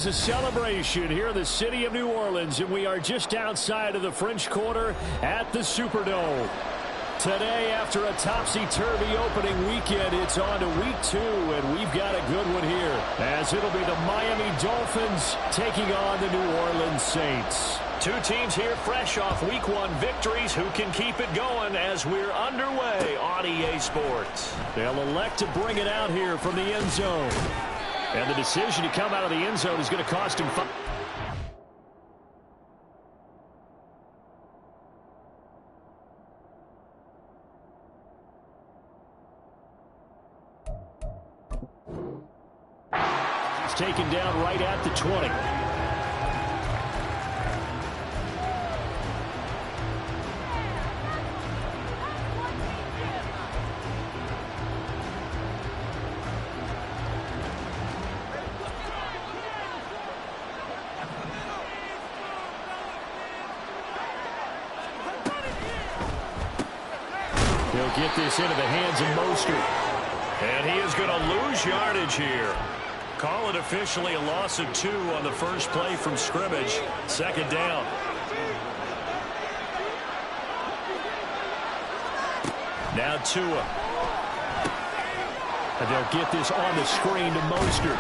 It's a celebration here in the city of New Orleans, and we are just outside of the French Quarter at the Superdome. Today, after a topsy-turvy opening weekend, it's on to week 2, and we've got a good one here, as it'll be the Miami Dolphins taking on the New Orleans Saints. Two teams here fresh off week 1 victories. Who can keep it going as we're underway on EA Sports? They'll elect to bring it out here from the end zone. And the decision to come out of the end zone is going to cost him 5. He's taken down right at the 20. He'll get this into the hands of Mostert. And he is going to lose yardage here. Call it officially a loss of 2 on the first play from scrimmage. Second down. Now Tua. And they'll get this on the screen to Mostert.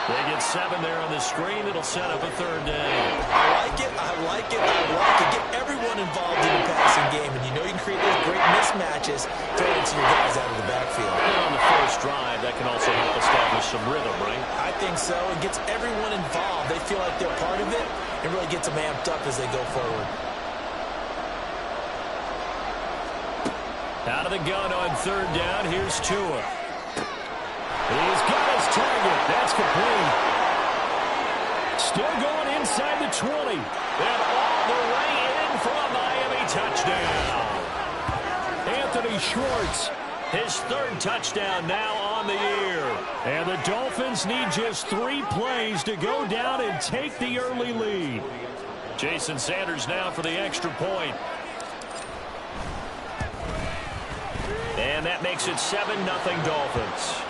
They get 7 there on the screen. It'll set up a third down. I like it. I like it. I like it. Get everyone involved in the passing game. And you know you can create those great mismatches throwing to your guys out of the backfield. And on the first drive, that can also help establish some rhythm, right? I think so. It gets everyone involved. They feel like they're part of it. It really gets them amped up as they go forward. Out of the gun on third down. Here's Tua. He's got his target. That's complete. Still going inside the 20. And all the way in for a Miami touchdown. Anthony Schwartz. His third touchdown now on the year. And the Dolphins need just 3 plays to go down and take the early lead. Jason Sanders now for the extra point. And that makes it 7-0 Dolphins.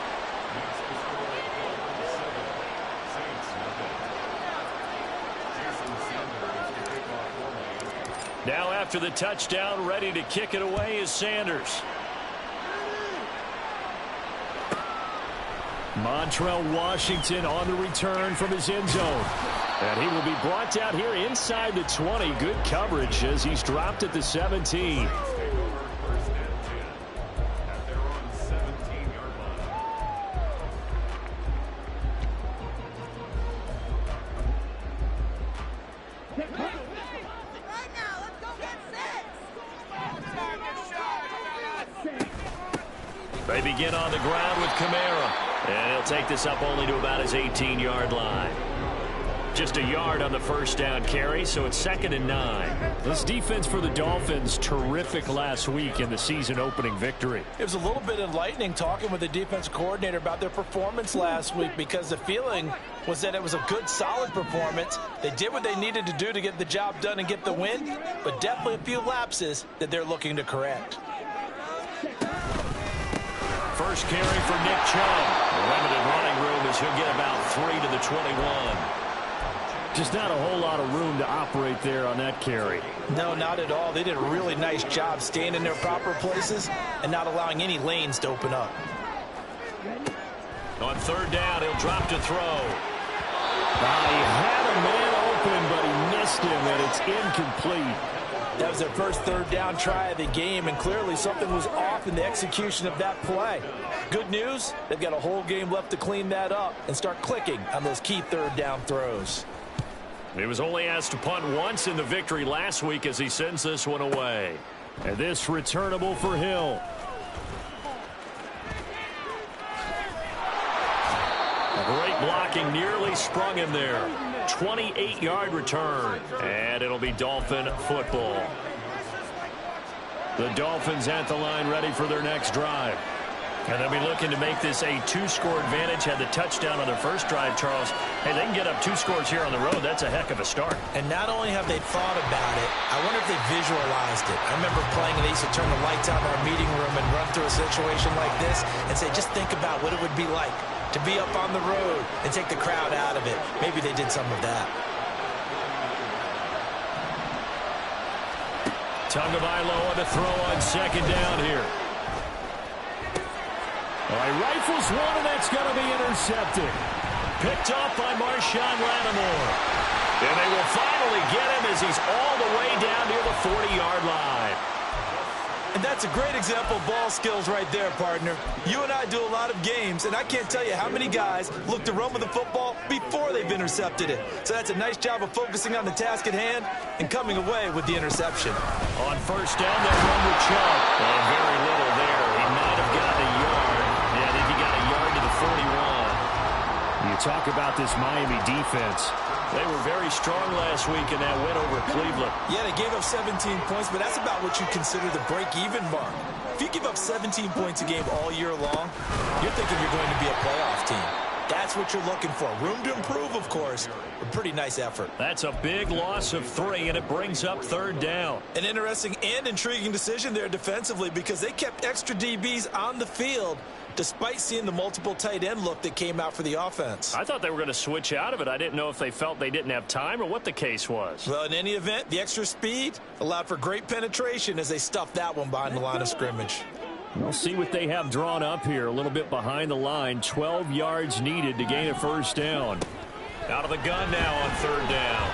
Now after the touchdown, ready to kick it away is Sanders. Montrell Washington on the return from his end zone. And he will be brought down here inside the 20. Good coverage as he's dropped at the 17. They begin on the ground with Kamara. And he'll take this up only to about his 18-yard line. Just a yard on the first down carry, so it's 2nd and 9. This defense for the Dolphins, terrific last week in the season-opening victory. It was a little bit enlightening talking with the defense coordinator about their performance last week because the feeling was that it was a good, solid performance. They did what they needed to do to get the job done and get the win, but definitely a few lapses that they're looking to correct. First carry for Nick Chubb. Limited running room as he'll get about 3 to the 21. Just not a whole lot of room to operate there on that carry. No, not at all. They did a really nice job staying in their proper places and not allowing any lanes to open up. On third down, he'll drop to throw. He had a man open, but he missed him, and it's incomplete. That was their first third down try of the game, and clearly something was off in the execution of that play. Good news, they've got a whole game left to clean that up and start clicking on those key third down throws. He was only asked to punt once in the victory last week as he sends this one away. And this returnable for Hill. Great blocking, nearly sprung him there. 28-yard return, and it'll be Dolphin football. The Dolphins at the line ready for their next drive. And they'll be looking to make this a 2-score advantage. Had the touchdown on their first drive, Charles. Hey, they can get up 2 scores here on the road. That's a heck of a start. And not only have they thought about it, I wonder if they visualized it. I remember playing, and they used to turn the lights out in our meeting room and run through a situation like this and say, just think about what it would be like to be up on the road and take the crowd out of it. Maybe they did some of that. Tagovailoa to throw on second down here. All right, rifles one, and that's going to be intercepted. Picked up by Marshawn Lattimore. And they will finally get him as he's all the way down near the 40-yard line. And that's a great example of ball skills right there, partner. You and I do a lot of games, and I can't tell you how many guys look to run with the football before they've intercepted it. So that's a nice job of focusing on the task at hand and coming away with the interception. On first down, they'll run with Chubb. And very little there. He might have gotten a yard. Yeah, I think he got a yard to the 41. You talk about this Miami defense. They were very strong last week in that win over Cleveland. Yeah, they gave up 17 points, but that's about what you consider the break-even mark. If you give up 17 points a game all year long, you're thinking you're going to be a playoff team. That's what you're looking for. Room to improve, of course. A pretty nice effort. That's a big loss of 3, and it brings up third down. An interesting and intriguing decision there defensively because they kept extra DBs on the field despite seeing the multiple tight end look that came out for the offense. I thought they were going to switch out of it. I didn't know if they felt they didn't have time or what the case was. Well, in any event, the extra speed allowed for great penetration as they stuffed that one behind the line of scrimmage. We'll see what they have drawn up here. A little bit behind the line. 12 yards needed to gain a first down. Out of the gun now on third down.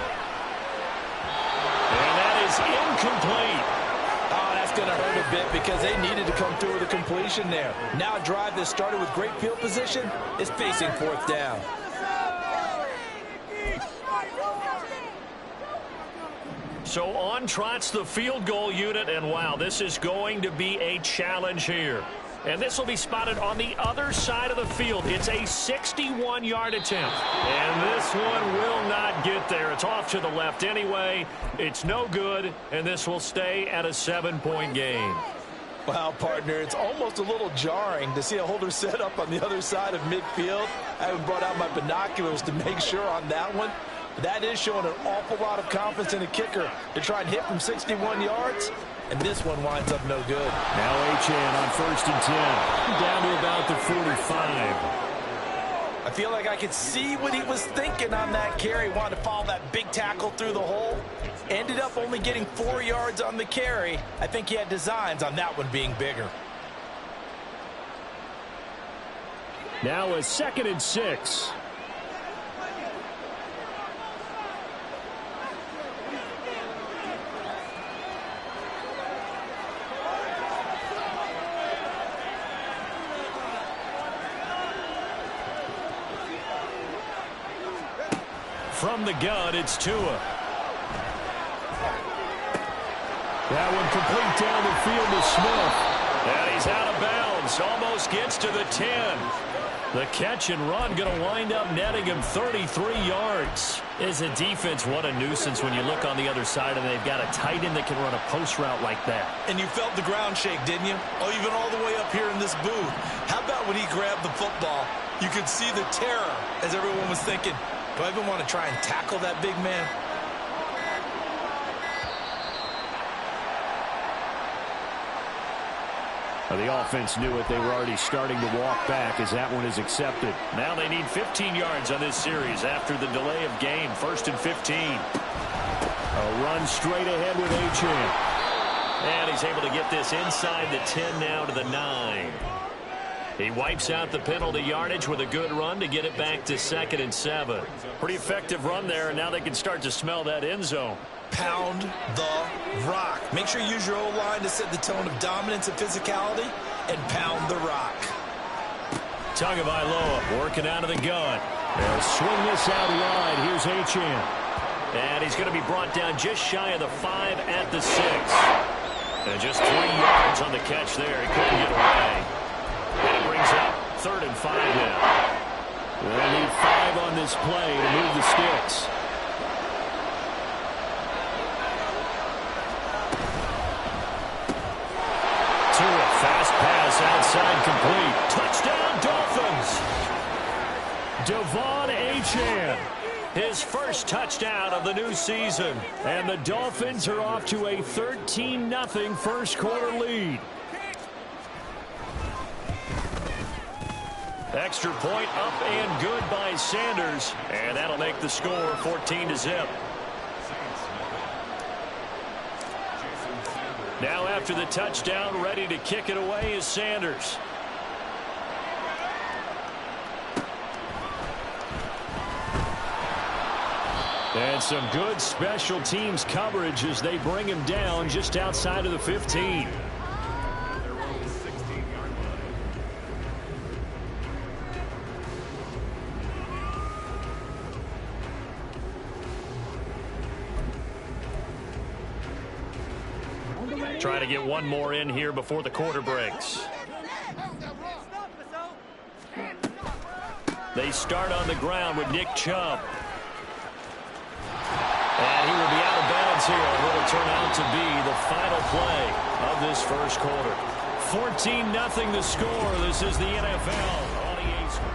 And that is incomplete. Oh, that's going to hurt a bit because they needed to come through with a completion there. Now a drive that started with great field position is facing fourth down. So on trots the field goal unit, and wow, this is going to be a challenge here. And this will be spotted on the other side of the field. It's a 61-yard attempt. And this one will not get there. It's off to the left anyway. It's no good, and this will stay at a 7-point game. Wow, partner, it's almost a little jarring to see a holder set up on the other side of midfield. I haven't brought out my binoculars to make sure on that one. That is showing an awful lot of confidence in the kicker to try and hit from 61 yards. And this one winds up no good. Now Achane on first and 10. Down to about the 45. I feel like I could see what he was thinking on that carry. Wanted to follow that big tackle through the hole. Ended up only getting 4 yards on the carry. I think he had designs on that one being bigger. Now a 2nd and 6. From the gun, it's Tua. That one complete down the field to Smith. And he's out of bounds. Almost gets to the 10. The catch and run going to wind up netting him 33 yards. As a defense, what a nuisance when you look on the other side and they've got a tight end that can run a post route like that. And you felt the ground shake, didn't you? Oh, even all the way up here in this booth. How about when he grabbed the football? You could see the terror as everyone was thinking, do I even want to try and tackle that big man? The offense knew it. They were already starting to walk back as that one is accepted. Now they need 15 yards on this series after the delay of game. 1st and 15. A run straight ahead with Achane. And he's able to get this inside the 10 now to the 9. He wipes out the penalty yardage with a good run to get it back to 2nd and 7. Pretty effective run there, and now they can start to smell that end zone. Pound the rock. Make sure you use your O-line to set the tone of dominance and physicality, and pound the rock. Tagovailoa working out of the gun. They'll swing this out wide. Here's Achane. And he's going to be brought down just shy of the 5 at the 6. And just 3 yards on the catch there. He couldn't get away. And it brings up 3rd and 5 now. They'll need 5 on this play to move the sticks. Fast pass outside complete. Touchdown Dolphins. Devon Achane. His first touchdown of the new season. And the Dolphins are off to a 13-0 first quarter lead. Extra point up and good by Sanders. And that'll make the score 14-0. Now after the touchdown, ready to kick it away is Sanders. And some good special teams coverage as they bring him down just outside of the 15. Trying to get one more in here before the quarter breaks. They start on the ground with Nick Chubb. And he will be out of bounds here. It will turn out to be the final play of this first quarter. 14-0 the score. This is the NFL on EA Sports.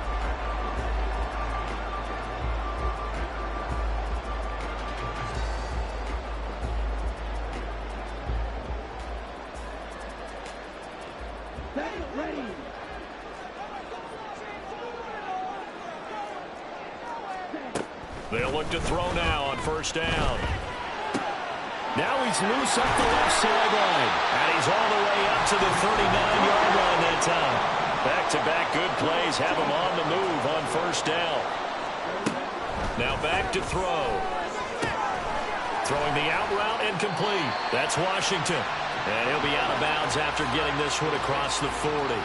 They'll look to throw now on first down. Now he's loose up the left sideline. And he's all the way up to the 39-yard line that time. Back-to-back good plays have him on the move on first down. Now back to throw. Throwing the out route and complete. That's Washington. And he'll be out of bounds after getting this one across the 40.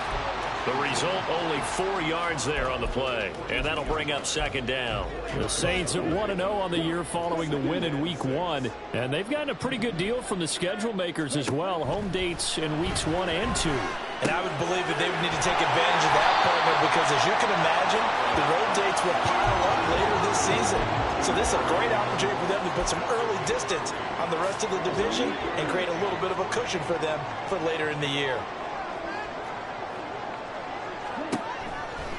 The result, only 4 yards there on the play. And that'll bring up second down. The Saints at 1-0 on the year following the win in Week 1. And they've gotten a pretty good deal from the schedule makers as well. Home dates in Weeks 1 and 2. And I would believe that they would need to take advantage of that, partner, because as you can imagine, the road dates will pile up later this season. So this is a great opportunity for them to put some early distance on the rest of the division and create a little bit of a cushion for them for later in the year.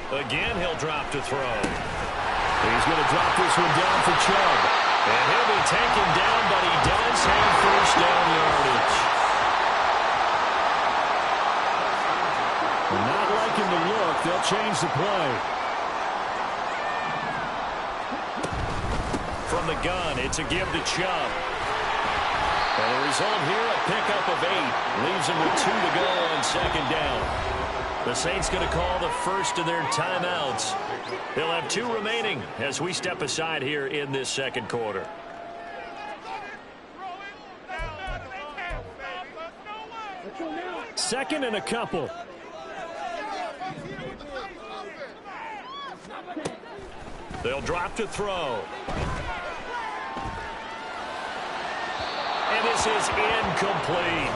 Again, he'll drop to throw. He's going to drop this one down for Chubb. And he'll be taken down, but he does have first down yardage. Not liking the look. They'll change the play. From the gun, it's a give to Chubb. And the result here, a pickup of 8. Leaves him with 2 to go on second down. The Saints going to call the first of their timeouts. They'll have 2 remaining as we step aside here in this second quarter. Second and a couple. They'll drop to throw. And this is incomplete.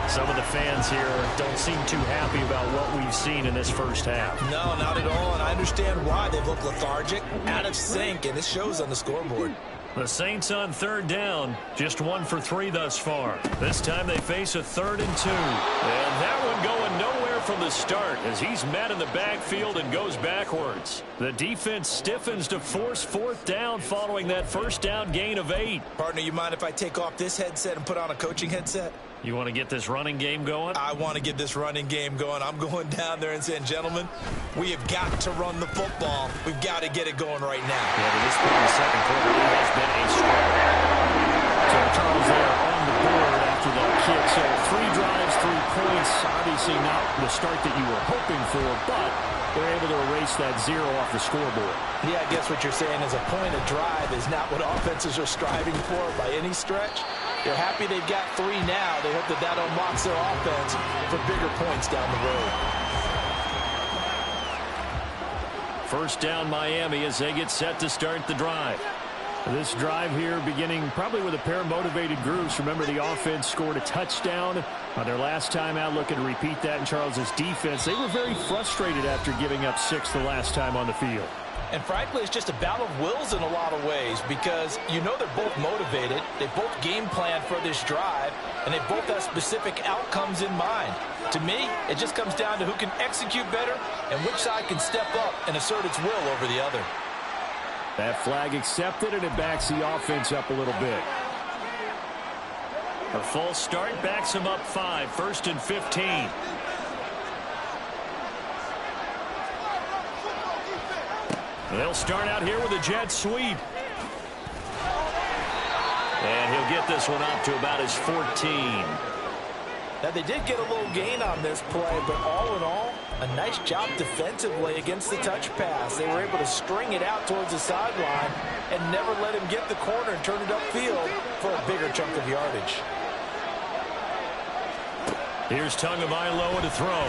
Some of the fans here don't seem too happy about what we've seen in this first half. No, not at all, and I understand why. They've looked lethargic, out of sync, and it shows on the scoreboard. The Saints on third down, just 1 for 3 thus far. This time they face a 3rd and 2. And that one going nowhere from the start as he's met in the backfield and goes backwards. The defense stiffens to force 4th down following that first down gain of 8. Partner, you mind if I take off this headset and put on a coaching headset? You want to get this running game going? I want to get this running game going. I'm going down there and saying, gentlemen, we have got to run the football. We've got to get it going right now. Yeah, but this point in the second quarter, it has been a struggle. So Charles there on the board after that kick. So 3 drives, 3 points. Obviously not the start that you were hoping for, but they're able to erase that 0 off the scoreboard. Yeah, I guess what you're saying is a point of drive is not what offenses are striving for by any stretch. They're happy they've got 3 now. They hope that that unlocks their offense for bigger points down the road. First down Miami as they get set to start the drive. This drive here beginning probably with a pair of motivated groups. Remember, the offense scored a touchdown on their last time out, looking to repeat that in Charles's defense. They were very frustrated after giving up 6 the last time on the field. And frankly, it's just a battle of wills in a lot of ways because you know they're both motivated. They both game plan for this drive, and they both have specific outcomes in mind. To me, it just comes down to who can execute better and which side can step up and assert its will over the other. That flag accepted, and it backs the offense up a little bit. A false start backs him up 5, 1st and 15. They'll start out here with a jet sweep. And he'll get this one up to about his 14. Now, they did get a little gain on this play, but all in all, a nice job defensively against the touch pass. They were able to string it out towards the sideline and never let him get the corner and turn it upfield for a bigger chunk of yardage. Here's Tagovailoa to throw.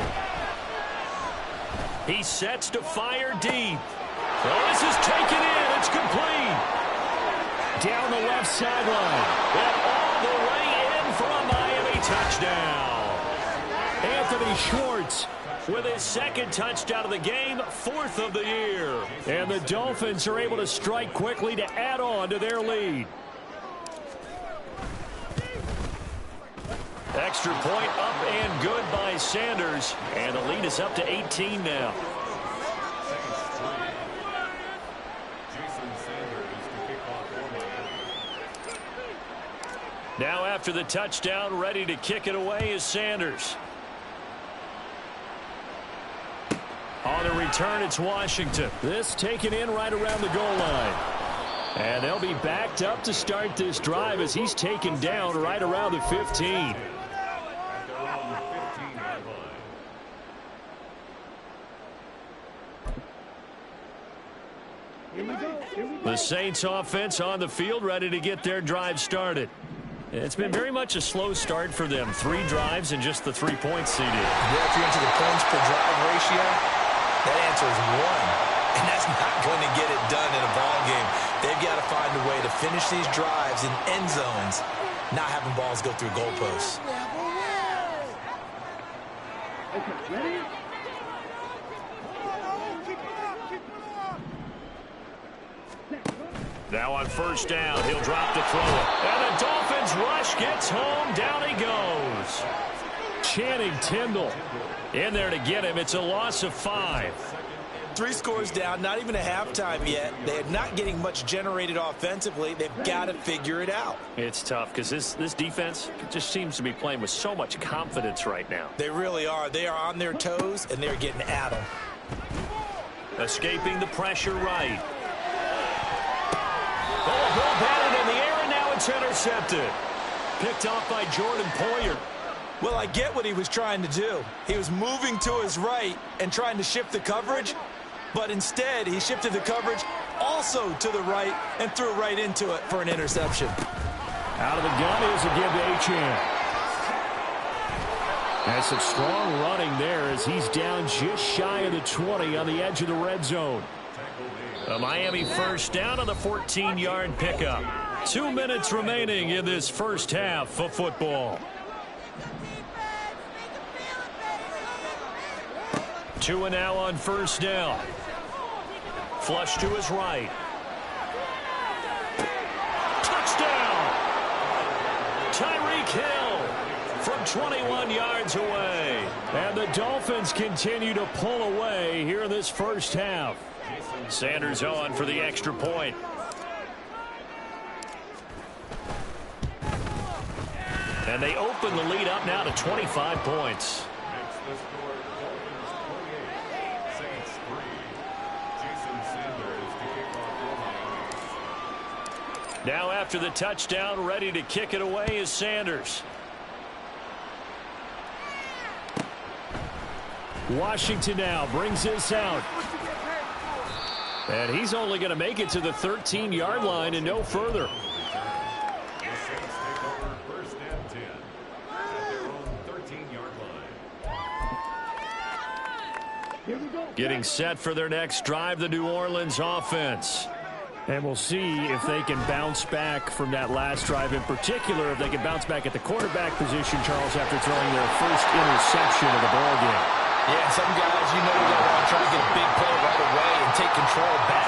He sets to fire deep. Oh, this is taken in. It's complete. Down the left sideline. And all the way in for a Miami touchdown. Anthony Schwartz with his second touchdown of the game, 4th of the year. And the Dolphins are able to strike quickly to add on to their lead. Extra point up and good by Sanders. And the lead is up to 18 now. Now after the touchdown, ready to kick it away is Sanders. On the return, it's Washington. This taken in right around the goal line. And they'll be backed up to start this drive as he's taken down right around the 15. The Saints offense on the field, ready to get their drive started. It's been very much a slow start for them. 3 drives and just the 3 points seeded. Yeah, if you're into the points per drive ratio, that answer is 1. And that's not going to get it done in a ball game. They've got to find a way to finish these drives in end zones, not having balls go through goalposts. Okay, ready? Now on first down, he'll drop the throw. And the Dolphins rush gets home. Down he goes. Channing Tindall In there to get him. It's a loss of 5. 3 scores down, not even a halftime yet. They're not getting much generated offensively. They've got to figure it out. It's tough because this defense just seems to be playing with so much confidence right now. They really are. They are on their toes, and they're getting at them. Escaping the pressure right. Oh, ball batted in the air, and now it's intercepted. Picked off by Jordan Poyer. Well, I get what he was trying to do. He was moving to his right and trying to shift the coverage, but instead he shifted the coverage also to the right and threw right into it for an interception. Out of the gun is again to Achane. That's some strong running there as he's down just shy of the 20 on the edge of the red zone. A Miami first down on the 14-yard pickup. 2 minutes remaining in this first half of football. 2 and now on first down. Flush to his right. Touchdown! Tyreek Hill from 21 yards away. And the Dolphins continue to pull away here in this first half. Sanders on for the extra point. And they open the lead up now to 25 points. Now after the touchdown, ready to kick it away is Sanders. Washington now brings this out. And he's only going to make it to the 13-yard line and no further. Getting set for their next drive, the New Orleans offense. And we'll see if they can bounce back from that last drive, in particular if they can bounce back at the quarterback position, Charles, after throwing their first interception of the ballgame. Yeah, some guys, you know, they're going to want to try to get a big play right away and take control back.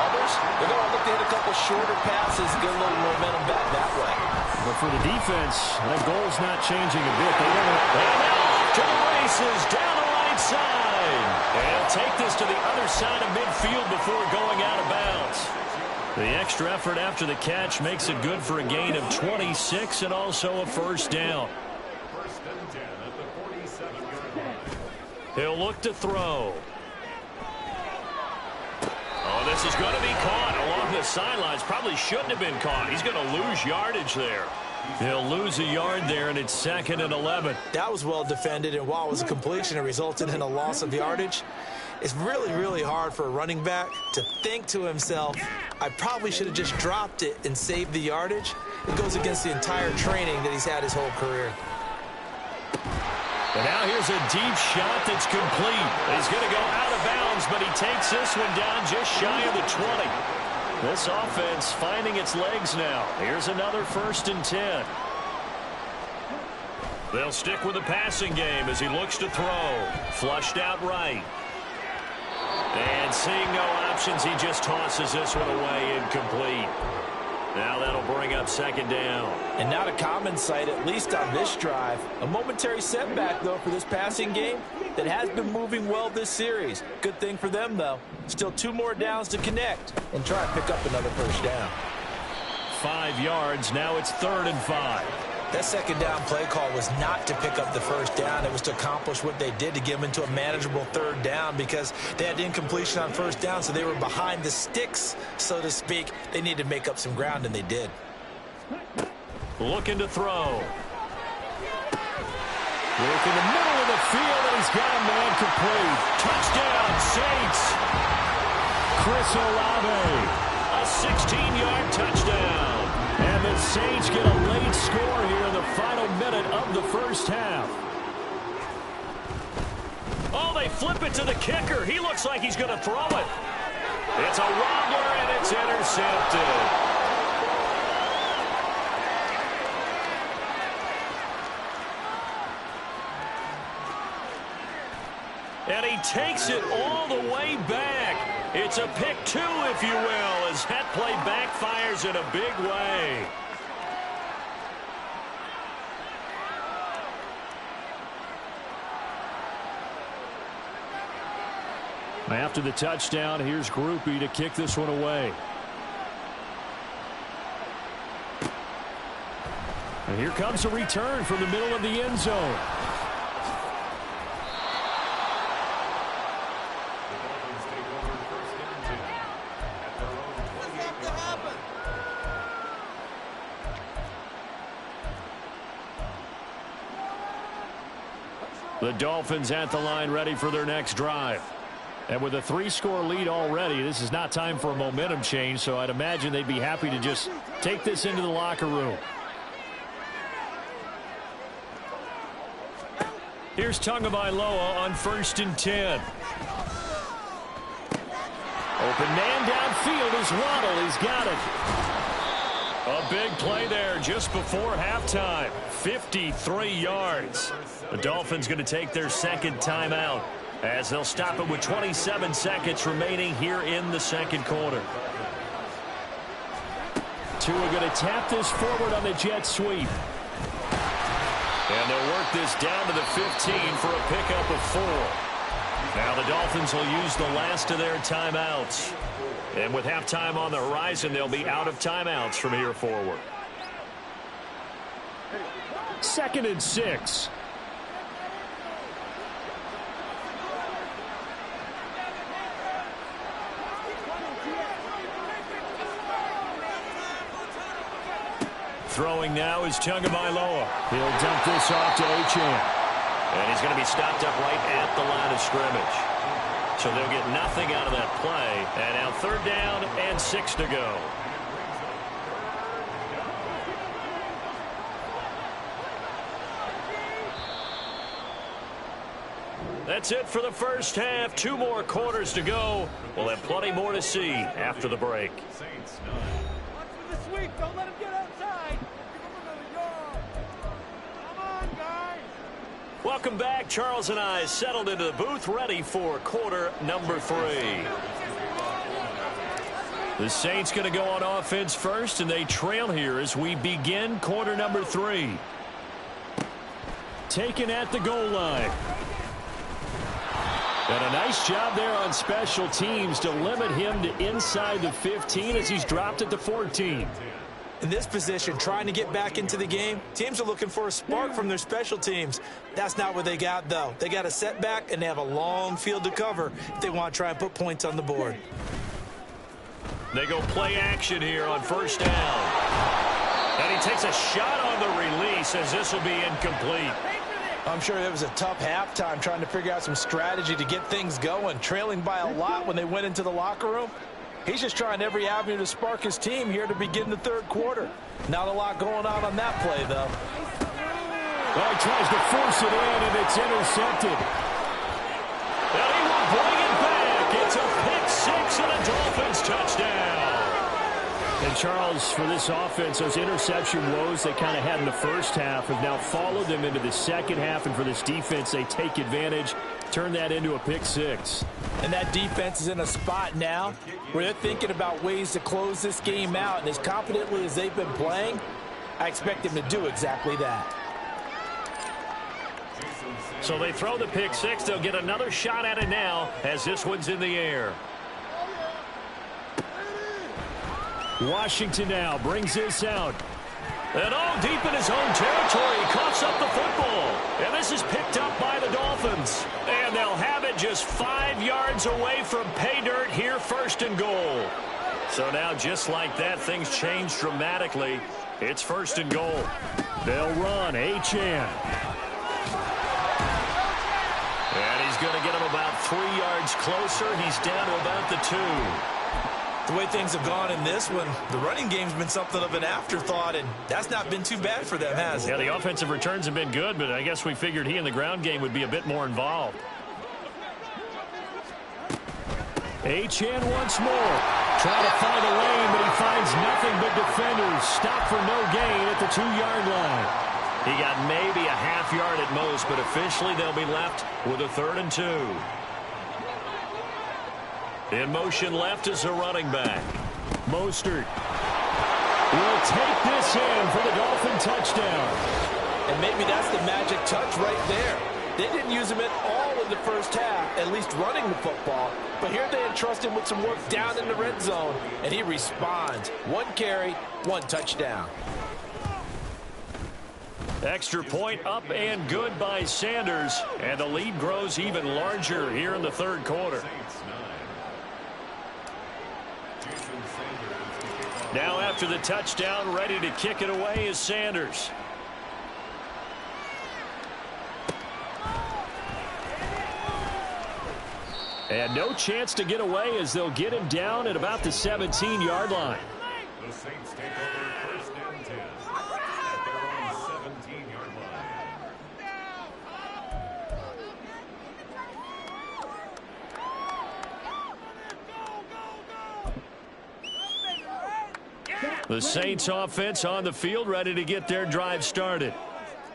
Others, they're going to look to hit a couple shorter passes, get a little momentum back that way. But for the defense, that goal's not changing a bit. They want to... And now off to the races down the right side. And take this to the other side of midfield before going out of bounds. The extra effort after the catch makes it good for a gain of 26 and also a first down. He'll look to throw. Oh, This is going to be caught along the sidelines. Probably shouldn't have been caught. He's going to lose yardage there. He'll lose a yard there, and it's 2nd and 11. That was well defended, and while it was a completion, it resulted in a loss of yardage. It's really, really hard for a running back to think to himself, I probably should have just dropped it and saved the yardage. It goes against the entire training that he's had his whole career. And now here's a deep shot that's complete. He's going to go out of bounds, but he takes this one down just shy of the 20. This offense finding its legs now. Here's another 1st and 10. They'll stick with the passing game as he looks to throw. Flushed out right. And seeing no options, he just tosses this one away incomplete. Now that'll bring up 2nd down. And not a common sight, at least on this drive. A momentary setback, though, for this passing game that has been moving well this series. Good thing for them, though. Still 2 more downs to connect and try and pick up another 1st down. 5 yards. Now it's 3rd and 5. That 2nd down play call was not to pick up the 1st down. It was to accomplish what they did to get them into a manageable 3rd down because they had incompletion on 1st down, so they were behind the sticks, so to speak. They needed to make up some ground, and they did. Looking to throw. Work in the middle of the field, and he's got a man complete. Touchdown, Saints. Chris Olave. A 16-yard touchdown. And the Saints get a late score here in the final minute of the 1st half. Oh, they flip it to the kicker. He looks like he's going to throw it. It's a wobbler, and it's intercepted. And he takes it all the way back. It's a pick 2, if you will, as that play backfires in a big way. After the touchdown, here's Grupe to kick this one away. And here comes a return from the middle of the end zone. The Dolphins at the line ready for their next drive. And with a 3-score lead already, this is not time for a momentum change, so I'd imagine they'd be happy to just take this into the locker room. Here's Tagovailoa on 1st and 10. Open man downfield is Waddle. He's got it. A big play there just before halftime. 53 yards. The Dolphins going to take their 2nd timeout as they'll stop it with 27 seconds remaining here in the 2nd quarter. Tua going to tap this forward on the jet sweep. And they'll work this down to the 15 for a pickup of 4. Now the Dolphins will use the last of their timeouts. And with halftime on the horizon, they'll be out of timeouts from here forward. 2nd and 6. Throwing now is Tagovailoa. He'll dump this off to Achane. And he's going to be stopped up right at the line of scrimmage. So they'll get nothing out of that play. And now 3rd down and 6 to go. That's it for the 1st half. 2 more quarters to go. We'll have plenty more to see after the break. Watch for the sweep. Don't let him get outside. Give him another yard. Come on, guys. Welcome back. Charles and I settled into the booth ready for quarter number 3. The Saints going to go on offense first, and they trail here as we begin quarter number 3. Taken at the goal line. And a nice job there on special teams to limit him to inside the 15 as he's dropped at the 14. In this position, trying to get back into the game, teams are looking for a spark from their special teams. That's not what they got, though. They got a setback, and they have a long field to cover if they want to try and put points on the board. They go play action here on first down. And he takes a shot on the release as this will be incomplete. I'm sure it was a tough halftime trying to figure out some strategy to get things going, trailing by a lot when they went into the locker room. He's just trying every avenue to spark his team here to begin the third quarter. Not a lot going on that play, though. Well, he tries to force it in, and it's intercepted. And he will bring it back. It's a pick six and a Dolphins touchdown. And, Charles, for this offense, those interception woes they kind of had in the first half have now followed them into the second half. And for this defense, they take advantage, turn that into a pick six. And that defense is in a spot now where they're thinking about ways to close this game out. And as confidently as they've been playing, I expect them to do exactly that. So they throw the pick six. They'll get another shot at it now as this one's in the air. Washington now brings this out. And all deep in his own territory, he coughs up the football. And this is picked up by the Dolphins. And they'll have it just 5 yards away from pay dirt here, first and goal. So now, just like that, things change dramatically. It's first and goal. They'll run. Achane. And he's going to get him about 3 yards closer. He's down to about the 2. The way things have gone in this one, the running game's been something of an afterthought, and that's not been too bad for them, has it? Yeah, the offensive returns have been good, but I guess we figured he in the ground game would be a bit more involved. Achane once more. Trying to find a lane, but he finds nothing but defenders. Stop for no gain at the 2-yard line. He got maybe a half yard at most, but officially they'll be left with a 3rd and 2. In motion left is a running back. Mostert will take this in for the Dolphin touchdown. And maybe that's the magic touch right there. They didn't use him at all in the first half, at least running the football. But here they entrust him with some work down in the red zone, and he responds. 1 carry, 1 touchdown. Extra point up and good by Sanders. And the lead grows even larger here in the third quarter. Now after the touchdown, ready to kick it away is Sanders. And no chance to get away as they'll get him down at about the 17-yard line. The Saints take over first and 10 at their own 17-yard line. The Saints offense on the field, ready to get their drive started.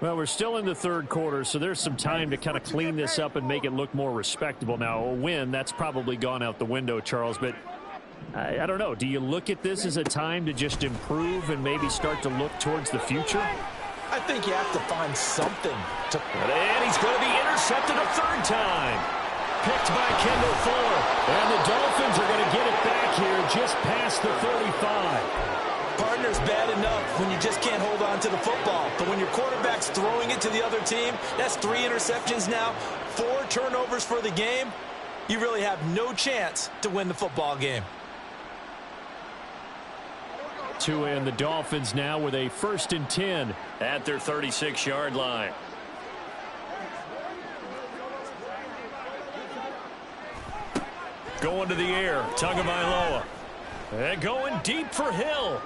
Well, we're still in the third quarter, so there's some time to kind of clean this up and make it look more respectable. Now, a win, that's probably gone out the window, Charles, but I don't know. Do you look at this as a time to just improve and maybe start to look towards the future? I think you have to find something to... And he's going to be intercepted a 3rd time. Picked by Kendall Fuller. And the Dolphins are going to get it back here just past the 35. Partner's bad enough when you just can't hold on to the football. But when your quarterback's throwing it to the other team, that's 3 interceptions now, 4 turnovers for the game. You really have no chance to win the football game. Tua and the Dolphins now with a 1st and 10 at their 36-yard line. Going to the air, Tagovailoa. And going deep for Hill.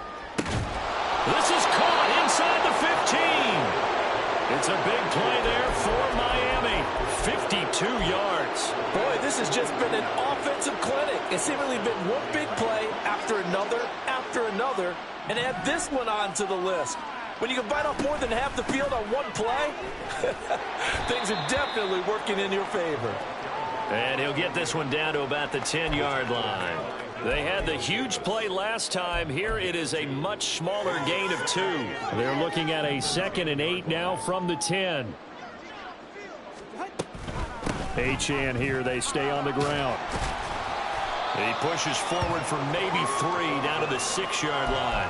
This is caught inside the 15. It's a big play there for Miami. 52 yards. Boy, this has just been an offensive clinic. It's seemingly been one big play after another, and add this one onto the list. When you can bite off more than half the field on one play, things are definitely working in your favor. And he'll get this one down to about the 10-yard line. They had the huge play last time. Here it is a much smaller gain of 2. They're looking at a 2nd and 8 now from the 10. Achane here. They stay on the ground. He pushes forward for maybe 3 down to the 6-yard line.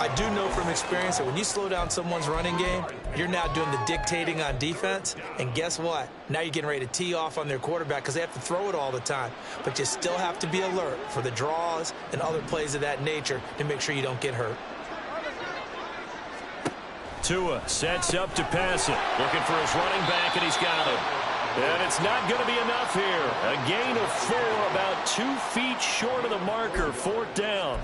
I do know from experience that when you slow down someone's running game, you're now doing the dictating on defense. And guess what? Now you're getting ready to tee off on their quarterback because they have to throw it all the time. But you still have to be alert for the draws and other plays of that nature to make sure you don't get hurt. Tua sets up to pass it. Looking for his running back, and he's got it. And it's not going to be enough here. A gain of 4, about 2 feet short of the marker, 4th down.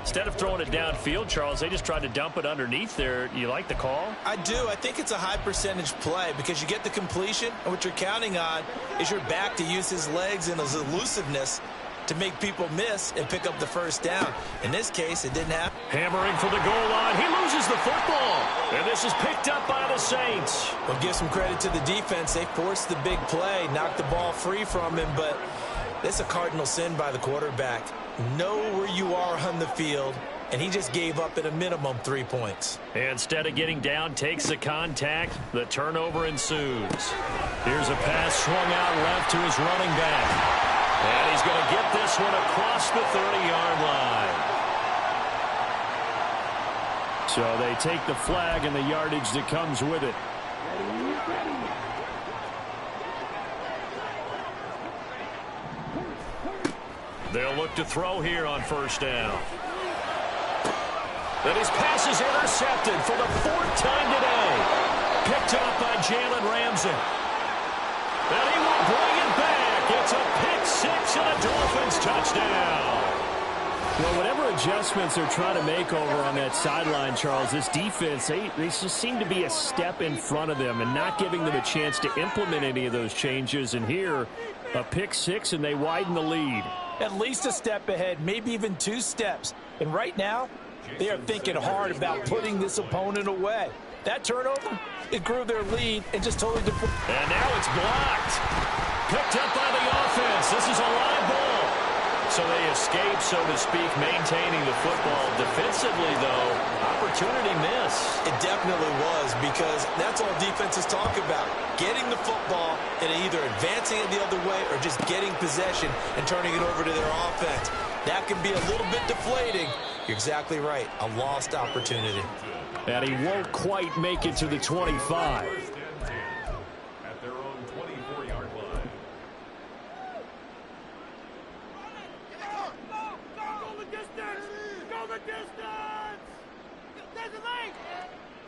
Instead of throwing it downfield, Charles, they just tried to dump it underneath there. You like the call? I do. I think it's a high percentage play because you get the completion, and what you're counting on is your back to use his legs and his elusiveness to make people miss and pick up the first down. In this case, it didn't happen. Hammering for the goal line. He loses the football. And this is picked up by the Saints. Well, give some credit to the defense. They forced the big play, knocked the ball free from him, but this is a cardinal sin by the quarterback. Know where you are on the field, and he just gave up at a minimum 3 points. Instead of getting down, takes the contact. The turnover ensues. Here's a pass swung out left to his running back. And he's going to get this one across the 30-yard line. So they take the flag and the yardage that comes with it. They'll look to throw here on first down. And his pass is intercepted for the 4th time today. Picked up by Jalen Ramsey. And he will bring it back. It's a pick 6 and a Dolphins touchdown. Well, whatever adjustments they're trying to make over on that sideline, Charles, this defense, they just seem to be a step in front of them and not giving them a chance to implement any of those changes. And here, a pick 6, and they widen the lead. At least a step ahead, maybe even 2 steps. And right now, they are thinking hard about putting this opponent away. That turnover, it grew their lead and just totally deflated. And now it's blocked. Picked up by the offense. This is a live ball. So they escape, so to speak, maintaining the football. Defensively, though, opportunity miss. It definitely was, because that's all defenses talk about. Getting the football and either advancing it the other way or just getting possession and turning it over to their offense. That can be a little bit deflating. You're exactly right. A lost opportunity. And he won't quite make it to the 25. At their own 24-yard line. Go the distance! Go the distance! There's a leg!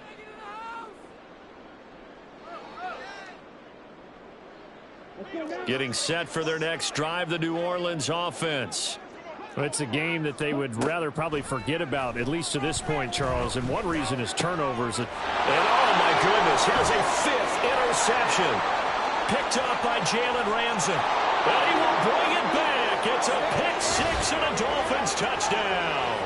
Take it in the house! Getting set for their next drive, the New Orleans offense. It's a game that they would rather probably forget about, at least to this point, Charles. And one reason is turnovers. And oh, my goodness, here's a 5th interception. Picked up by Jalen Ramsey. And he will bring it back. It's a pick 6 and a Dolphins touchdown.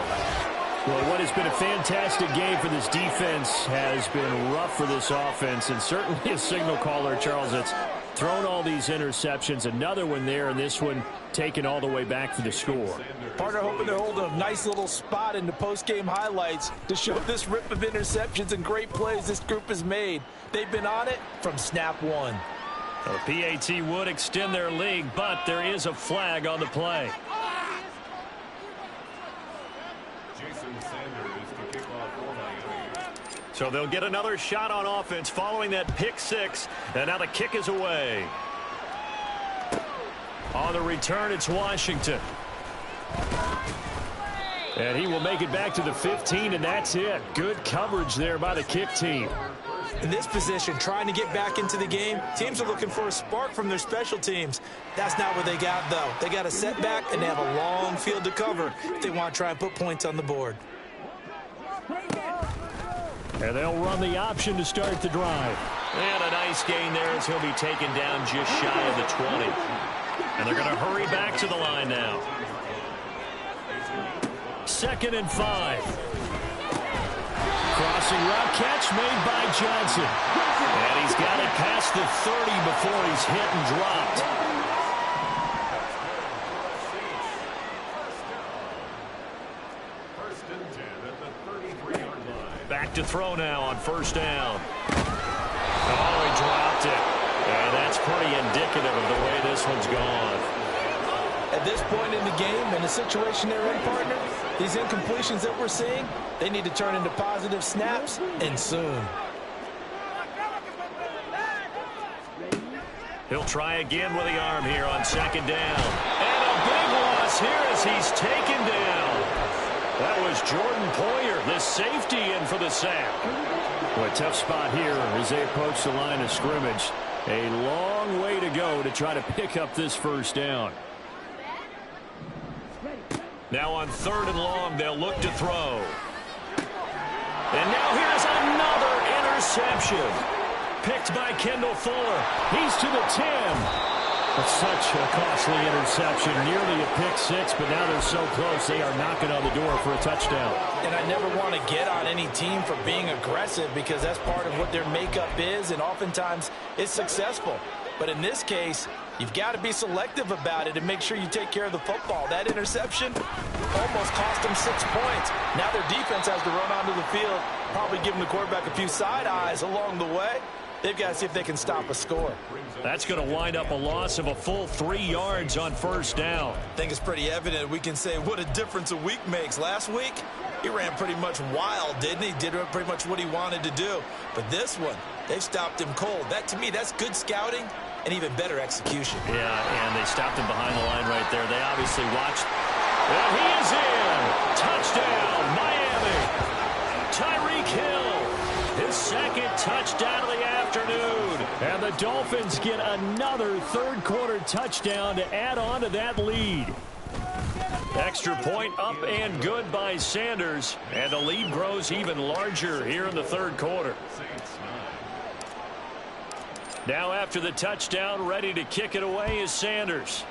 Well, what has been a fantastic game for this defense has been rough for this offense. And certainly a signal caller, Charles, that's thrown all these interceptions. Another one there, and this one taken all the way back for the score. Partner hoping they're holding a nice little spot in the post-game highlights to show this rip of interceptions and great plays this group has made. They've been on it from snap one. The PAT would extend their lead, but there is a flag on the play. Jason Sanders to kick off for Miami. So they'll get another shot on offense following that pick 6, and now the kick is away. On the return, it's Washington. And he will make it back to the 15, and that's it. Good coverage there by the kick team. In this position, trying to get back into the game, teams are looking for a spark from their special teams. That's not what they got, though. They got a setback, and they have a long field to cover if they want to try and put points on the board. And they'll run the option to start the drive. And a nice gain there as he'll be taken down just shy of the 20. And they're going to hurry back to the line now. 2nd and 5. Crossing route catch made by Johnson. And he's got it past the 30 before he's hit and dropped. First and 10 at the 33-yard line. Back to throw now on first down. Oh, he dropped it. And that's pretty indicative of the way this one's gone. At this point in the game, in the situation they're in, partner, These incompletions that we're seeing, they need to turn into positive snaps, and soon. He'll try again with the arm here on second down. And a big loss here as he's taken down. That was Jordan Poyer, the safety, in for the sack. Well, a tough spot here as they approach the line of scrimmage. A long way to go to try to pick up this first down. Now on 3rd and long, they'll look to throw. And now here's another interception. Picked by Kendall Fuller. He's to the 10. It's such a costly interception. Nearly a pick six, but now they're so close they are knocking on the door for a touchdown. And I never want to get on any team for being aggressive because that's part of what their makeup is, and oftentimes it's successful. But in this case, you've got to be selective about it and make sure you take care of the football. That interception almost cost them 6 points. Now their defense has to run onto the field, probably giving the quarterback a few side eyes along the way. They've got to see if they can stop a score. That's going to wind up a loss of a full 3 yards on first down. I think it's pretty evident. We can say what a difference a week makes. Last week, he ran pretty much wild, didn't he? Did pretty much what he wanted to do. But this one, they've stopped him cold. That, to me, that's good scouting and even better execution. Yeah, and they stopped him behind the line right there. They obviously watched. And he is in. Touchdown, Miami. Tyreek Hill, his second touchdown of the afternoon. And the Dolphins get another third-quarter touchdown to add on to that lead. Extra point up and good by Sanders. And the lead grows even larger here in the third quarter. Now after the touchdown, ready to kick it away is Sanders.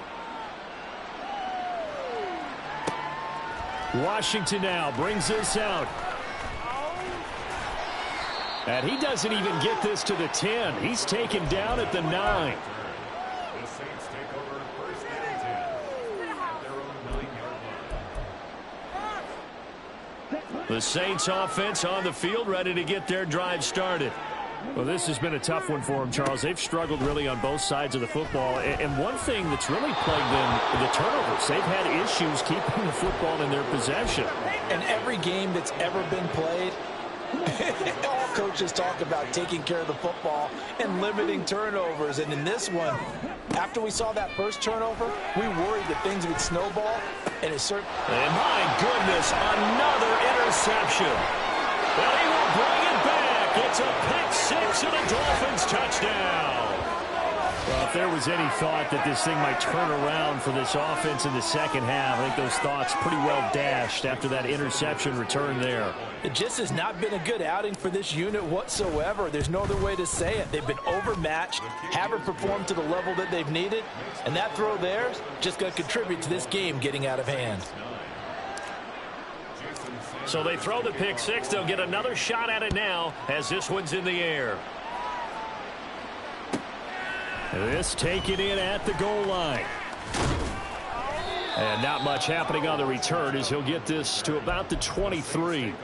Washington now brings this out. And he doesn't even get this to the 10. He's taken down at the 9. The Saints take over 1st and 10 at their own 9-yard line. The Saints offense on the field, ready to get their drive started. Well, this has been a tough one for them, Charles. They've struggled really on both sides of the football. And one thing that's really plagued them, the turnovers. They've had issues keeping the football in their possession. And every game that's ever been played, all coaches talk about taking care of the football and limiting turnovers. And in this one, after we saw that first turnover, we worried that things would snowball. And it certainly... And my goodness, another interception. Well, he will bring it back. It's a pick six and a Dolphins touchdown. Well, if there was any thought that this thing might turn around for this offense in the second half, I think those thoughts pretty well dashed after that interception return there. It just has not been a good outing for this unit whatsoever. There's no other way to say it. They've been overmatched, haven't performed to the level that they've needed, and that throw there is just going to contribute to this game getting out of hand. So they throw the pick six. They'll get another shot at it now as this one's in the air. This taken in at the goal line. And not much happening on the return as he'll get this to about the 23.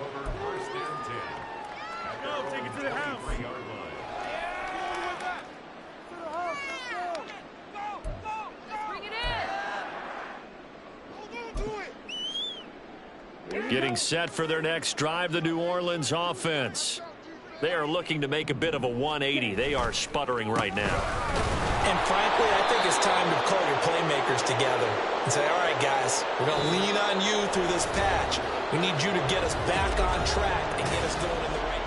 Getting set for their next drive, the New Orleans offense. They are looking to make a bit of a 180. They are sputtering right now. And frankly, I think it's time to call your playmakers together and say, all right, guys, we're going to lean on you through this patch. We need you to get us back on track and get us going in the right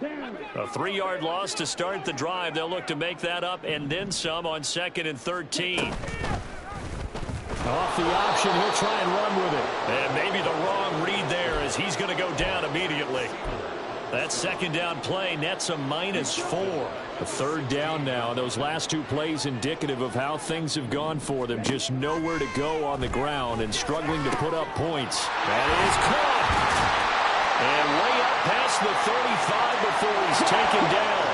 direction. A 3-yard loss to start the drive. They'll look to make that up and then some on 2nd and 13. Off the option, he'll try and run with it. And maybe the wrong read there as he's going to go down immediately. That second down play nets a -4. A third down now. Those last two plays indicative of how things have gone for them. Just nowhere to go on the ground and struggling to put up points. That is caught. And way up past the 35 before he's taken down.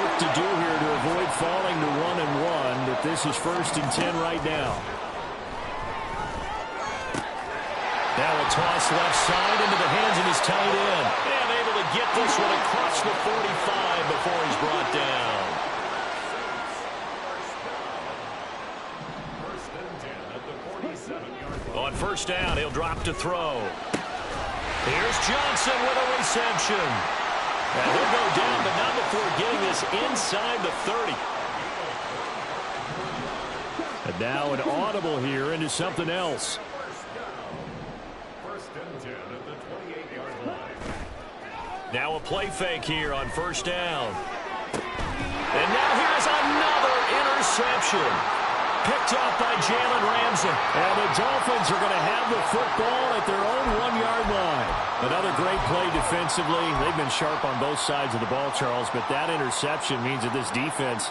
Work to do here to avoid falling to 1-1, but this is 1st and 10 right now. Now a toss left side into the hands of his tight end. And able to get this one across the 45 before he's brought down. On first down, he'll drop to throw. Here's Johnson with a reception. And he'll go down, but not before getting this inside the 30. And now an audible here into something else. First and 10 at the 28-yard line. Now a play fake here on first down. And now here's another interception. Picked off by Jalen Ramsey. And the Dolphins are going to have the football at their own 1-yard line. Another great play defensively. They've been sharp on both sides of the ball, Charles, but that interception means that this defense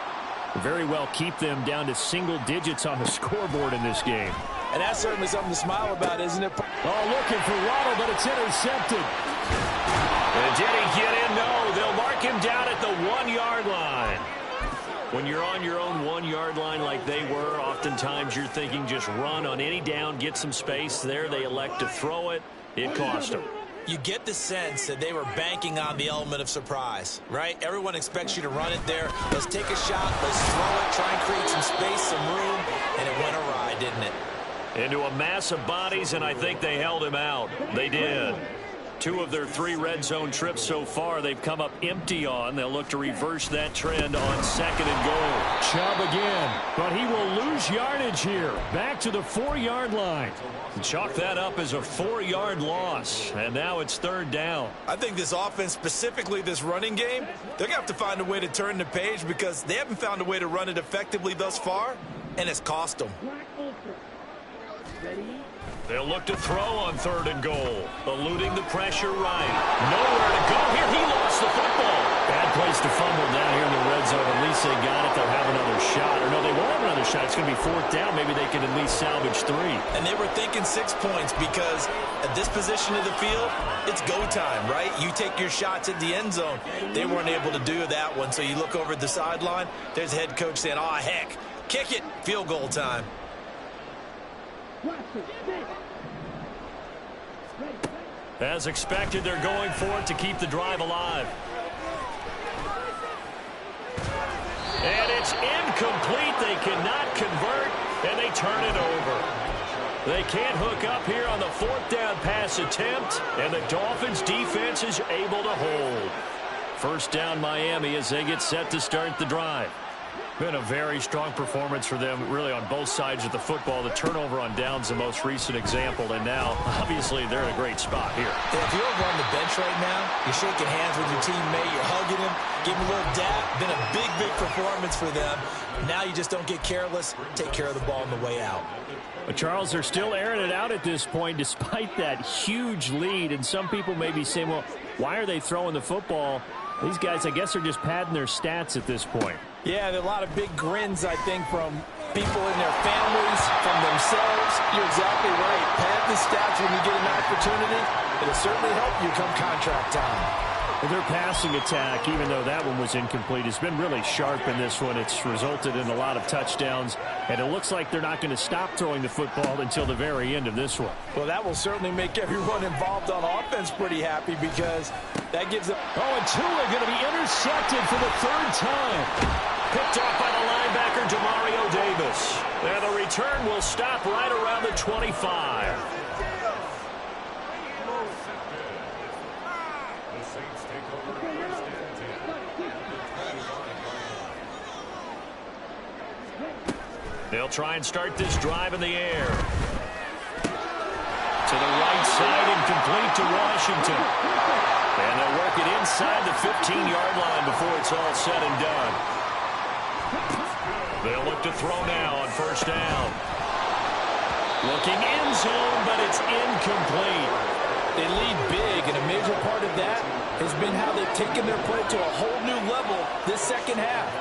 will very well keep them down to single digits on the scoreboard in this game. And that's certainly something to smile about, isn't it? Oh, looking for Waddle, but it's intercepted. And did he get in? No, they'll mark him down at the 1-yard line. When you're on your own 1-yard line like they were, oftentimes you're thinking just run on any down, get some space. There they elect to throw it. It cost them. You get the sense that they were banking on the element of surprise, right? Everyone expects you to run it there. Let's take a shot. Let's throw it. Try and create some space, some room. And it went awry, didn't it? Into a mass of bodies, and I think they held him out. They did. 2 of their 3 red zone trips so far they've come up empty on. They'll look to reverse that trend on second and goal. Chubb again, but he will lose yardage here. Back to the 4-yard line. Chalk that up as a 4-yard loss, and now it's third down. I think this offense, specifically this running game, they're going to have to find a way to turn the page because they haven't found a way to run it effectively thus far, and it's cost them. They'll look to throw on third and goal. Eluding the pressure right. Nowhere to go here. He lost the football. Bad place to fumble down here in the red zone. At least they got it. They'll have another shot. Or no, they won't have another shot. It's going to be fourth down. Maybe they can at least salvage 3. And they were thinking 6 points because at this position of the field, it's go time, right? You take your shots at the end zone. They weren't able to do that one. So you look over at the sideline. There's the head coach saying, oh, heck, kick it. Field goal time. As expected, they're going for it to keep the drive alive. And it's incomplete. They cannot convert, and they turn it over. They can't hook up here on the 4th down pass attempt, and the Dolphins' defense is able to hold. First down, Miami, as they get set to start the drive. Been a very strong performance for them, really, on both sides of the football. The turnover on downs, the most recent example, and now, obviously, they're in a great spot here. Yeah, if you're over on the bench right now, you're shaking hands with your teammate, you're hugging him, giving him a little dap. Been a big, big performance for them. Now you just don't get careless. Take care of the ball on the way out. But Charles, they're still airing it out at this point despite that huge lead. And some people may be saying, well, why are they throwing the football? These guys, I guess, are just padding their stats at this point. Yeah, there are a lot of big grins, I think, from people in their families, from themselves. You're exactly right. Pad the stats when you get an opportunity. It'll certainly help you come contract time. Well, their passing attack, even though that one was incomplete, has been really sharp in this one. It's resulted in a lot of touchdowns, and it looks like they're not going to stop throwing the football until the very end of this one. Well, that will certainly make everyone involved on offense pretty happy because that gives them... Oh, and Tua going to be intercepted for the 3rd time. Picked off by the linebacker, Demario Davis. And the return will stop right around the 25. They'll try and start this drive in the air. To the right side, incomplete to Washington. And they'll work it inside the 15-yard line before it's all said and done. They'll look to throw now on first down. Looking end zone, but it's incomplete. They lead big, and a major part of that has been how they've taken their play to a whole new level this second half.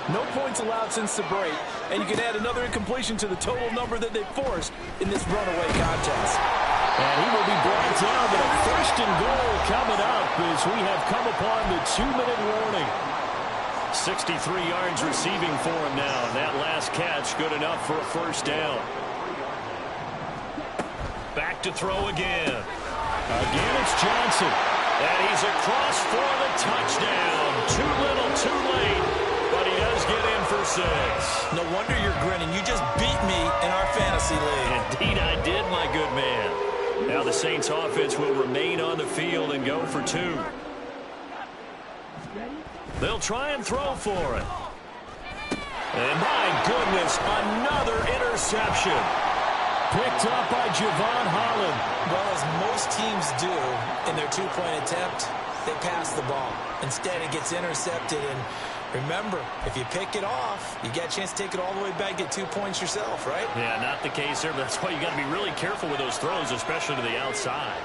No points allowed since the break, and you can add another incompletion to the total number that they forced in this runaway contest. And he will be brought down, but a 1st and goal coming up as we have come upon the 2-minute warning. 63 yards receiving for him now. That last catch good enough for a first down. Back to throw again. Again, it's Johnson. And he's across for the touchdown. Too little, too late. But he does get in for 6. No wonder you're grinning. You just beat me in our fantasy league. Indeed I did, my good man. Now the Saints offense will remain on the field and go for 2. They'll try and throw for it. And my goodness, another interception. Picked up by Javon Holland. Well, as most teams do in their 2-point attempt, they pass the ball. Instead, it gets intercepted. And remember, if you pick it off, you get a chance to take it all the way back, get 2 points yourself, right? Yeah, not the case here, but that's why you got to be really careful with those throws, especially to the outside.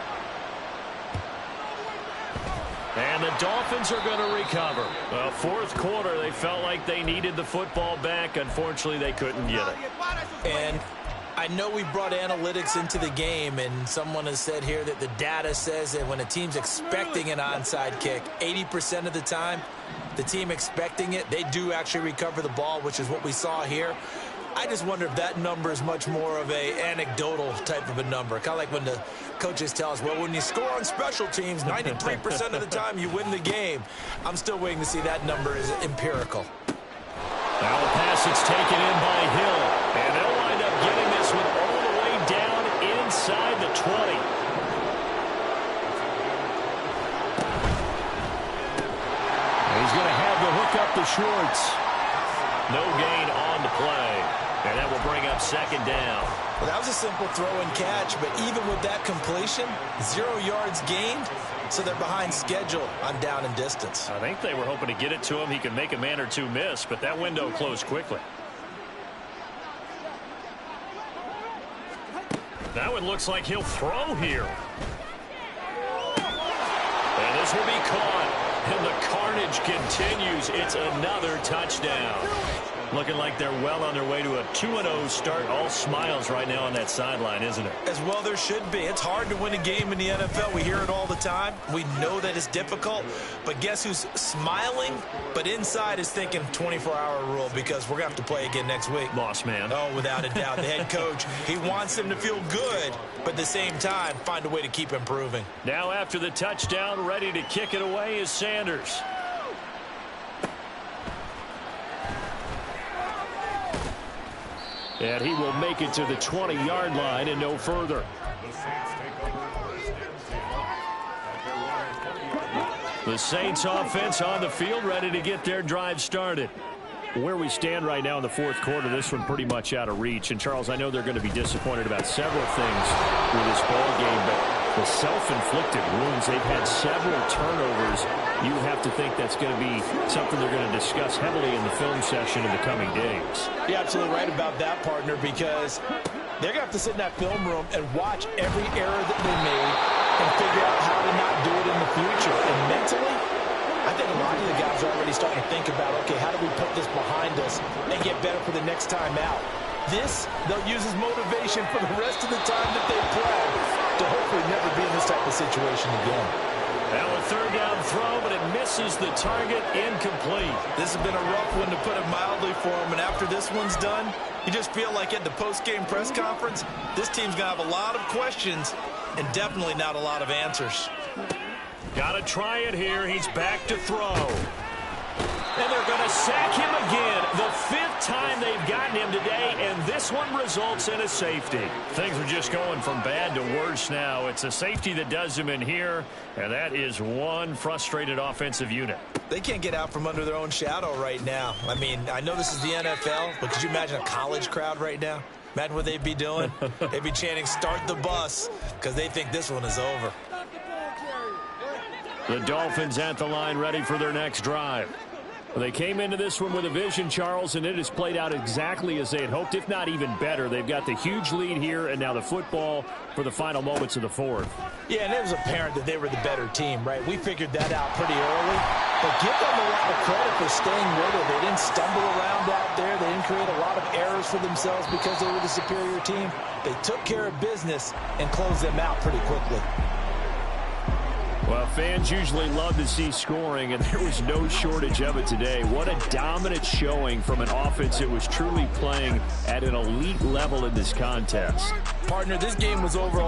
And the Dolphins are going to recover. Well, fourth quarter, they felt like they needed the football back. Unfortunately, they couldn't get it. And I know we brought analytics into the game, and someone has said here that the data says that when a team's expecting an onside kick, 80% of the time, the team expecting it, they do actually recover the ball, which is what we saw here. I just wonder if that number is much more of a anecdotal type of a number. Kind of like when the coaches tell us, well, when you score on special teams, 93% of the time you win the game. I'm still waiting to see that number is empirical. Now the pass is taken in by Hill. And they'll wind up getting this one all the way down inside the 20. He's going to have to hook up the shorts. No gain on the play. And that will bring up second down. Well, that was a simple throw and catch, but even with that completion, 0 yards gained, so they're behind schedule on down and distance. I think they were hoping to get it to him. He could make a man or two miss, but that window closed quickly. Now it looks like he'll throw here. And this will be caught. And the carnage continues. It's another touchdown. Looking like they're well on their way to a 2-0 start. All smiles right now on that sideline, isn't it? As well there should be. It's hard to win a game in the NFL. We hear it all the time. We know that it's difficult. But guess who's smiling? But inside is thinking 24-hour rule because we're going to have to play again next week. Boss man. Oh, without a doubt. The head coach, he wants them to feel good, but at the same time, find a way to keep improving. Now after the touchdown, ready to kick it away is Sanders. And he will make it to the 20-yard line and no further. The Saints take over first and 10. The Saints offense on the field, ready to get their drive started. Where we stand right now in the fourth quarter, this one pretty much out of reach. And, Charles, I know they're going to be disappointed about several things with this ball game, but the self-inflicted wounds, they've had several turnovers. You have to think that's going to be something they're going to discuss heavily in the film session in the coming days. You're absolutely right about that, partner, because they're going to have to sit in that film room and watch every error that they made and figure out how to not do it in the future. And mentally, I think a lot of the guys are already starting to think about, okay, how do we put this behind us and get better for the next time out? This, they'll use as motivation for the rest of the time that they play to hopefully never be in this type of situation again. Now a third down throw, but it misses the target. Incomplete. This has been a rough one, to put it mildly, for them. And after this one's done, you just feel like at the post-game press conference, this team's going to have a lot of questions and definitely not a lot of answers. Got to try it here. He's back to throw. And they're going to sack him again. The 5th time they've gotten him today, and this one results in a safety. Things are just going from bad to worse now. It's a safety that does them in here, and that is one frustrated offensive unit. They can't get out from under their own shadow right now. I mean, I know this is the NFL, but could you imagine a college crowd right now? Imagine what they'd be doing. They'd be chanting, "Start the bus," because they think this one is over. The Dolphins at the line, ready for their next drive. Well, they came into this one with a vision, Charles, and it has played out exactly as they had hoped, if not even better. They've got the huge lead here, and now the football for the final moments of the fourth. Yeah, and it was apparent that they were the better team, right? We figured that out pretty early. But give them a lot of credit for staying with it. They didn't stumble around out there. They didn't create a lot of errors for themselves because they were the superior team. They took care of business and closed them out pretty quickly. Well, fans usually love to see scoring, and there was no shortage of it today. What a dominant showing from an offense that was truly playing at an elite level in this contest. Partner, this game was over